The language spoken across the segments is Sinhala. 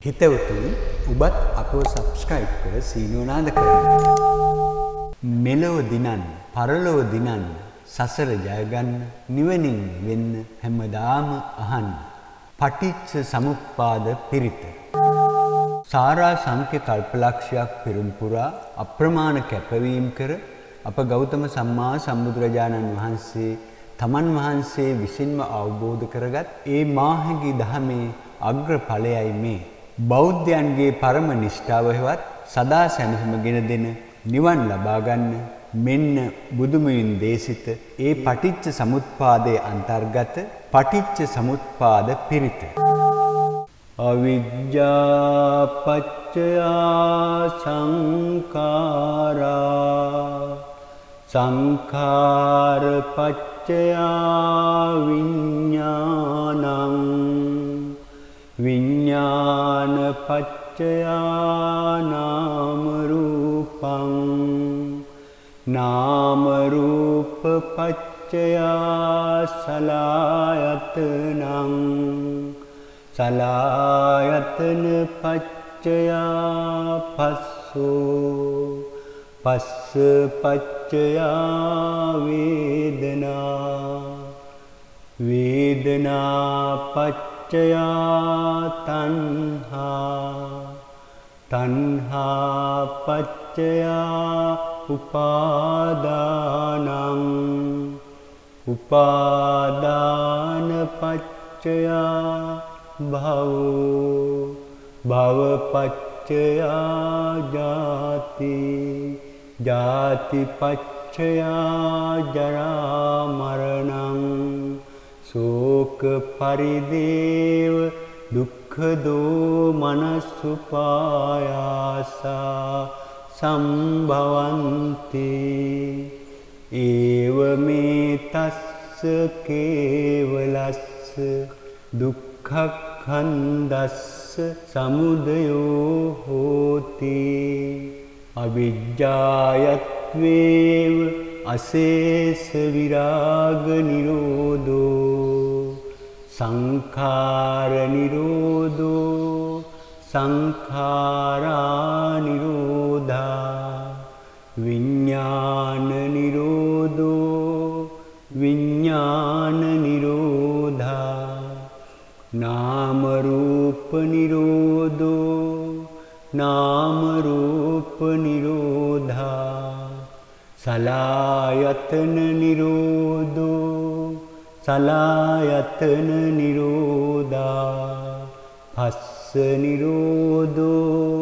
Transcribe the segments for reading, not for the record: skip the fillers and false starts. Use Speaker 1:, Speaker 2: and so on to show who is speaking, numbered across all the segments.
Speaker 1: හිතවතුනි ඔබත් අපව සබ්ස්ක්‍රයිබ් කර සීනුව නාද කරන්න. මෙලොව දිනන්න, පරලොව දිනන්න, සසර ජය ගන්න, නිවනින් වෙන්න හැමදාම අහන්න. පටිච්ච සමුප්පාද පිරිත. සාරා සංඛ්‍ය කල්පලක්ෂයක් පෙරම් පුරා අප්‍රමාණ කැපවීම කර අප ගෞතම සම්මා සම්බුදුරජාණන් වහන්සේ තමන් වහන්සේ විසින්ම අවබෝධ කරගත් ඒ මාහැඟි දහමේ අග්‍රඵලයයි මේ. බෞද්ධයන්ගේ පරම නිෂ්ඨාව හෙවත් සදා සැනසීම ගෙන දෙන නිවන් ලබා ගන්න මෙන්න බුදුමුවින් දේශිත ඒ පටිච්ච සමුප්පාදයේ අන්තර්ගත පටිච්ච සමුප්පාද පිරිත. අවිජ්ජා පච්චය සංඛාරා සංඛාර පච්චය විඥානං විඥාන පච්චය නාම රූපං නාම රූප පච්චය සලආයතනං සලආයතන පච්චය පස්සෝ පස්ස පච්චය වේදනා වේදනා පච්චය තණ්හා තණ්හා පච්චය උපාදානං උපාදාන පච්චය භවෝ භව පච්චය ජාති ජාති පච්චය ජරා මරණං ශෝක පරිදේව දුක්ඛ දෝමනස්සුපායාසා සම්භවಂತಿ ඒව මේ තස්ස කේවලස්ස දුක්ඛඛන්දස්ස සමුදයෝ හෝති අවිජ්ජායත්වේව අශේෂ විරාග නිරෝධෝ සංඛාර නිරෝධෝ සංඛාරා නිරෝධා විඥාන නිරෝධෝ විඥාන නිරෝධා නාම රූප නිරෝධෝ නාම රූප නිරෝධා සලආයතන නිරෝධෝ සලආයතන නිරෝධා පස්ස නිරෝධෝ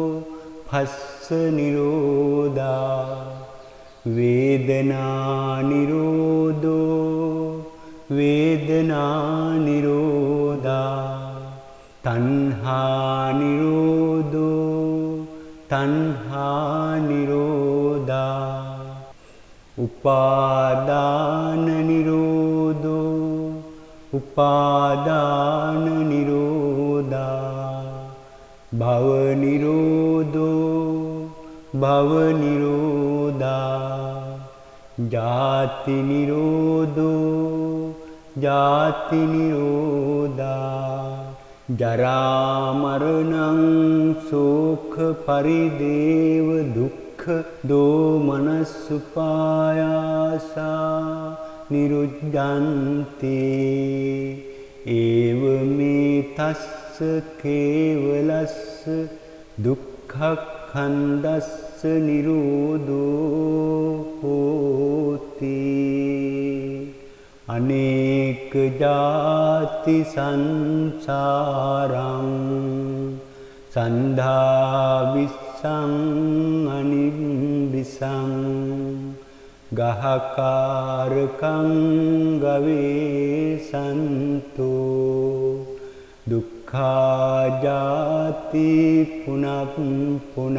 Speaker 1: පස්ස නිරෝධා වේදනා නිරෝධෝ වේදනා නිරෝධා තණ්හා නිරෝධෝ තණ්හා නිරෝධා උපාදාන නිරෝධෝ උපාදාන නිරෝධා භව නිරෝධෝ භව නිරෝධා ජාති නිරෝධෝ ජාති නිරෝධා ජරා මරණං ශෝක පරිදේව දුක්ඛ දෝමනස්සුපායාසා නිරුද්ධಂತಿ ඒව මේ තස්ස කේවලස්ස දුක්ඛඛන්දස්ස නිරෝධෝ හෝති අනේක ජාති සංසාරං සන්ධා විස්සං අනිබ්බිසං ගහකාරකං ගවේසන්තෝ දුක්ඛා ජාති පුනක් පුනං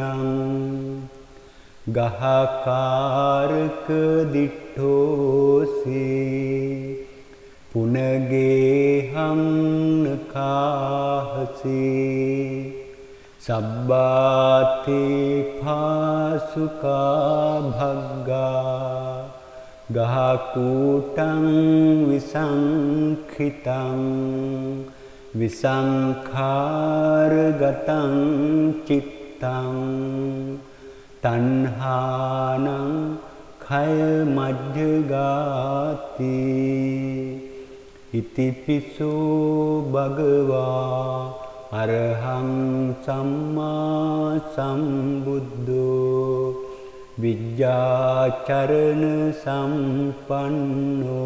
Speaker 1: ගහකාරක දිට්ඨෝසි පුනගේහං නකාහසි සබ්බාතේ පාසුකා භග්ගා ගහකූටං විසංඛිතං විසංඛාරගතං චිත්තං තණ්හානං khය මජ්ජගාති ඉතිපිසෝ භගවා අරහං සම්මා සම්බුද්ධෝ විජ්ජාචරණ සම්පන්නෝ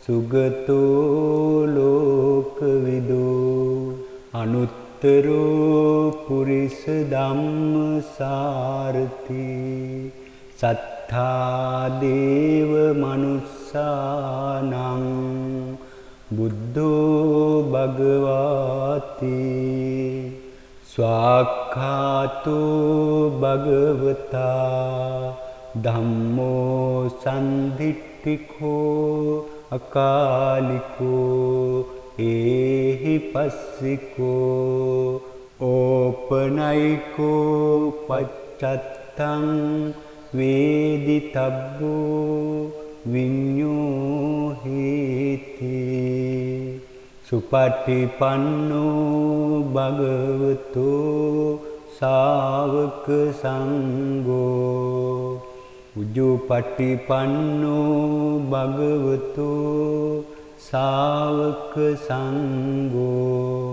Speaker 1: සුගතෝ ලෝකවිදෝ අනුත්තරෝ පුරිස ධම්මසාරති සත්තා දේව මනුස්සානං බුද්ධෝ භගවාති ස්වාක්ඛාතෝ භගවතා ධම්මෝ සන්දිට්ඨිකෝ අකාලිකෝ ඒහි පස්සිකෝ ඕපනයිකෝ පච්චත්තං වේදිතබ්බෝ විඤ්ඤෝහේති සුපටිපන්නෝ භගවතෝ ශාවක සංඝෝ උජුපටිපන්නෝ භගවතෝ ශාවක සංඝෝ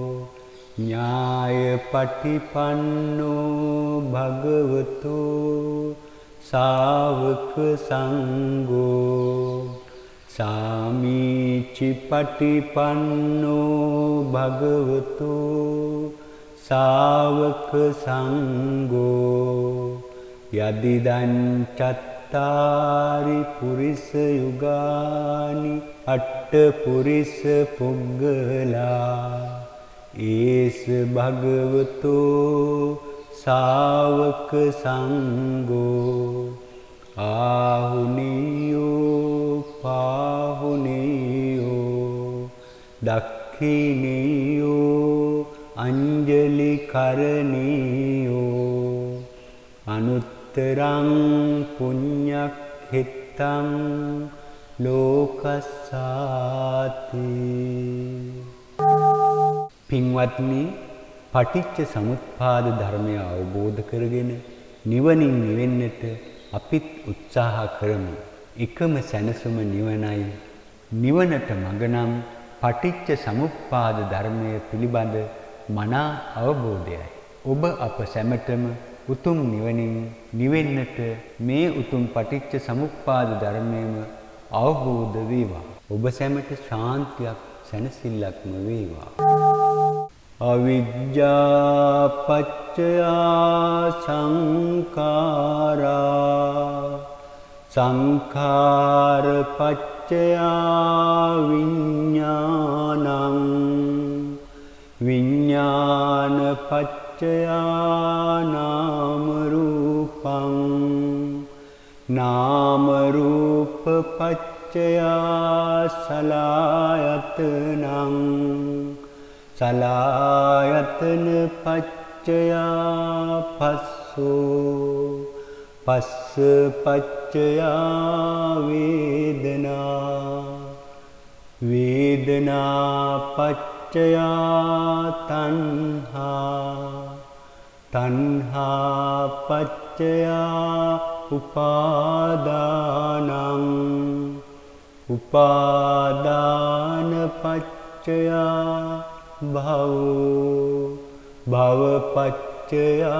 Speaker 1: ඥායපටිපන්නෝ භගවතෝ ශාවක සංඝෝ සාමීචි පටිපන්නෝ භගවතෝ ශාවක සංඝෝ යදිදං චත්තාරි පුරිස යුගානි අට්ඨ පුරිස පුග්ගලා ඒස භගවතෝ ශාවක සංඝෝ ආහුනියෝ පාහුනියෝ දක්ඛිනියෝ අංජලි කරණියෝ අනුත්තරං පුඤ්ඤක්ඛිතං ලෝකස්සාති පින්වත්නි පටිච්ච සමුප්පාද ධර්මය අවබෝධ කරගෙන නිවනින් නිවෙන්නට අපිත් උත්සාහ කරමු. එකම සැනසුම නිවනයි. නිවනට මඟ නම් පටිච්ච සමුප්පාද ධර්මය පිළිබඳ මනා අවබෝධයයි. ඔබ අප සැමටම උතුම් නිවනින් නිවෙන්නට මේ උතුම් පටිච්ච සමුප්පාද ධර්මයම අවබෝධ වේවා. ඔබ සැමට ශාන්තියක් සැනසෙල්ලක්ම වේවා. අවිජ්ජා පච්චයා සංඛාරා සංඛාර පච්චයා විඤ්ඤාණං විඤ්ඤාණ පච්චයා නාම රූපං නාම රූප පච්චයා සලආයතනං සලආයතන පච්චයා පස්සෝ පස්ස පච්චයා වේදනා වේදනා පච්චයා තණ්හා තණ්හා පච්චයා උපාදානං උපාදාන පච්චයා භවෝ භවපච්චයා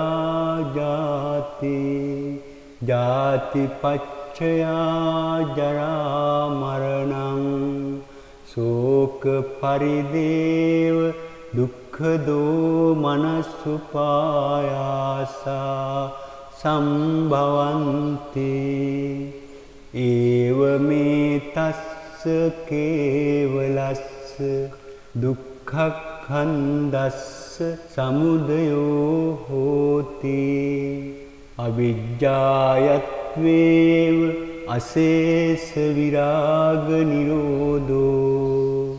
Speaker 1: ජාති ජාතිපච්චයා ජරා මරණං ශෝක පරිදේව දුක්ඛ දෝමනස්සුපායාසා සම්භවಂತಿ ඒව මේ තස්ස කේවලස්ස දුක්ඛඛන්දස්ස සමුදයෝ හෝති අවිජ්ජායත්වේව අශේෂ විරාග නිරෝධෝ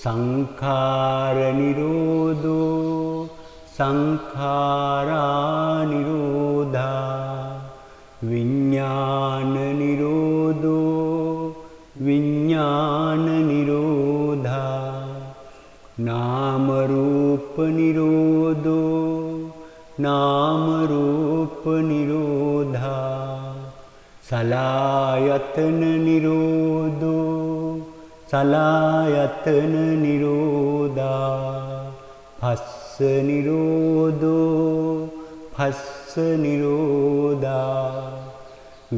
Speaker 1: සංඛාර නිරෝධෝ සංඛාරා නිරෝධා විඥාන නිරෝධෝ විඥාන නිරෝධා නා රූප නිරෝධෝ නාම රූප නිරෝධා සලායතන නිරෝධෝ සලායතන නිරෝධා පස්ස නිරෝධෝ පස්ස නිරෝධා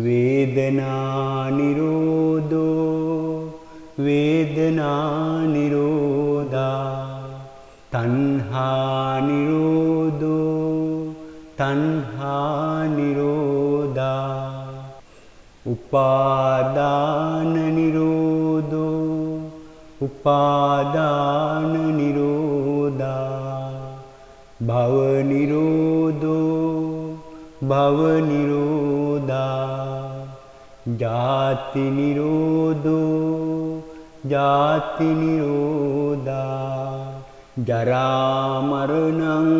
Speaker 1: වේදනා නිරෝධෝ වේදනා නිරෝධා තණ්හා නිරෝධෝ තණ්හා නිරෝධා උපාදාන නිරෝධෝ උපාදාන නිරෝධා භව නිරෝධෝ භව නිරෝධා ජාති නිරෝධෝ ජාති නිරෝධා ජරා මරණං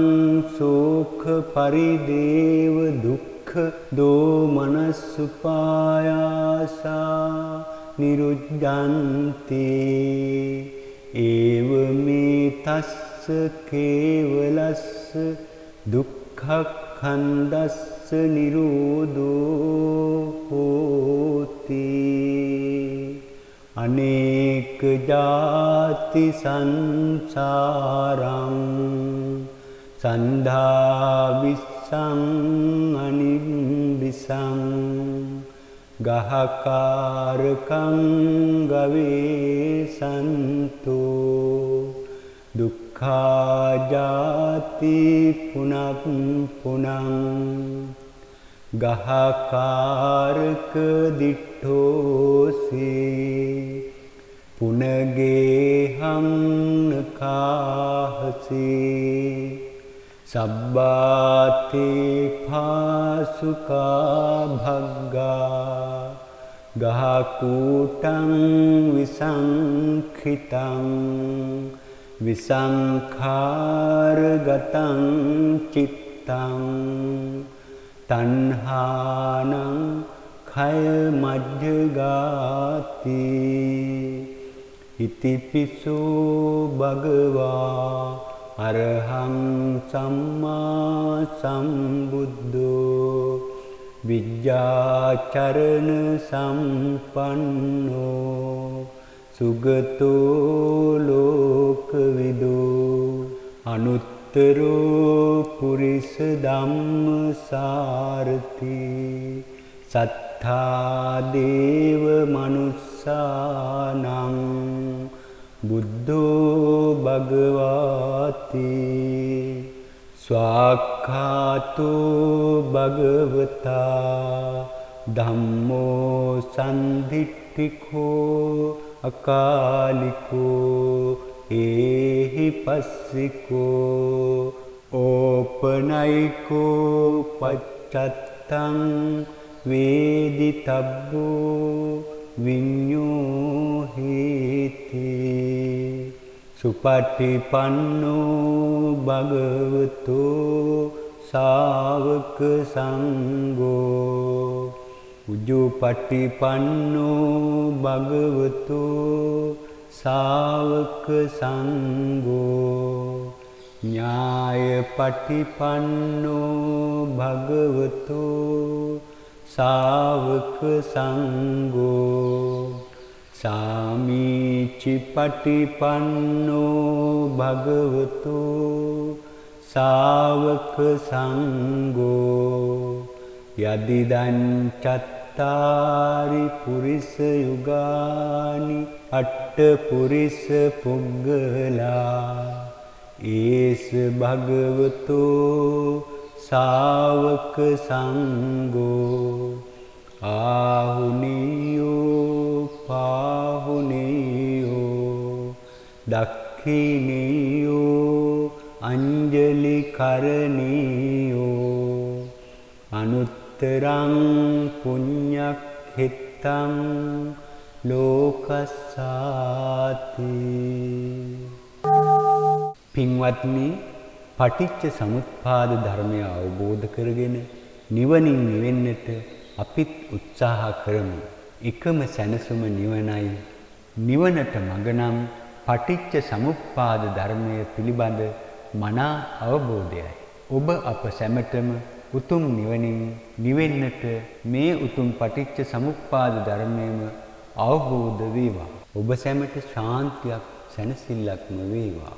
Speaker 1: ශෝක පරිදේව දුක්ඛ දෝමනස්සුපායාසා නිරුද්ධන්ති ඒව මේ තස්ස කේවලස්ස දුක්ඛඛන්දස්ස නිරෝධෝ හෝති අනේක ජාති සංසාරං සන්ධා විස්සං අනිබ්බිසං ගහකාරකං ගවේසන්තෝ දුක්ඛා ජාති පුනක් පුනං ගහකාරක දිට්ඨෝසී පුනගේහං කාහසී සබ්බාතේ පාසුකා භග්ගා ගහකූටං විසංඛිතං විසංඛාරගතං චිත්තං තණ්හානං khය මජ්ජගාති ඉතිපිසෝ භගවා අරහං සම්මා සම්බුද්ධෝ විජ්ජාචරණ සම්පන්නෝ සුගතෝ ලෝකවිදෝ අනුත්තරෝ පුරිස ධම්මසාරති සත්තා දේව මනුස්සානං බුද්ධෝ භගවාති ස්වාක්ඛාතෝ භගවතා ධම්මෝ සන්දිට්ඨිකෝ අකාලිකෝ ඒහි පස්සිකෝ ඕපනයිකෝ පච්චත්තං වේදිතබ්බෝ විඤ්ඤෝහේති සුපටිපන්නෝ භගවතෝ ශාවක සංඝෝ උජුපටිපන්නෝ භගවතෝ ශාවක සංඝෝ ඥායපටිපන්නෝ භගවතෝ ශාවක සංඝෝ සාමීචි පටිපන්නෝ භගවතෝ ශාවක සංඝෝ යදිදං චත්තාරි පුරිස යුගානි අට්ඨ පුරිස පුග්ගලා ඒස භගවතෝ ශාවක සංඝෝ ආහුනියෝ පාහුනියෝ දක්ඛිනියෝ අංජලි කරණියෝ අනුත්තරං පුඤ්ඤක්ඛිතං ලෝකස්සාති. පින්වත්නි, පටිච්ච සමුප්පාද ධර්මය අවබෝධ කරගෙන නිවනින් නිවෙන්නට අපිත් උත්සාහ කරමු. එකම සැනසුම නිවනයි. නිවනට මඟ නම් පටිච්ච සමුප්පාද ධර්මය පිළිබඳ මනා අවබෝධයයි. ඔබ අප සැමටම උතුම් නිවනින් නිවෙන්නට මේ උතුම් පටිච්ච සමුප්පාද ධර්මයම අවබෝධ වේවා. ඔබ සැමට ශාන්තියක් සැනසෙල්ලක්ම වේවා.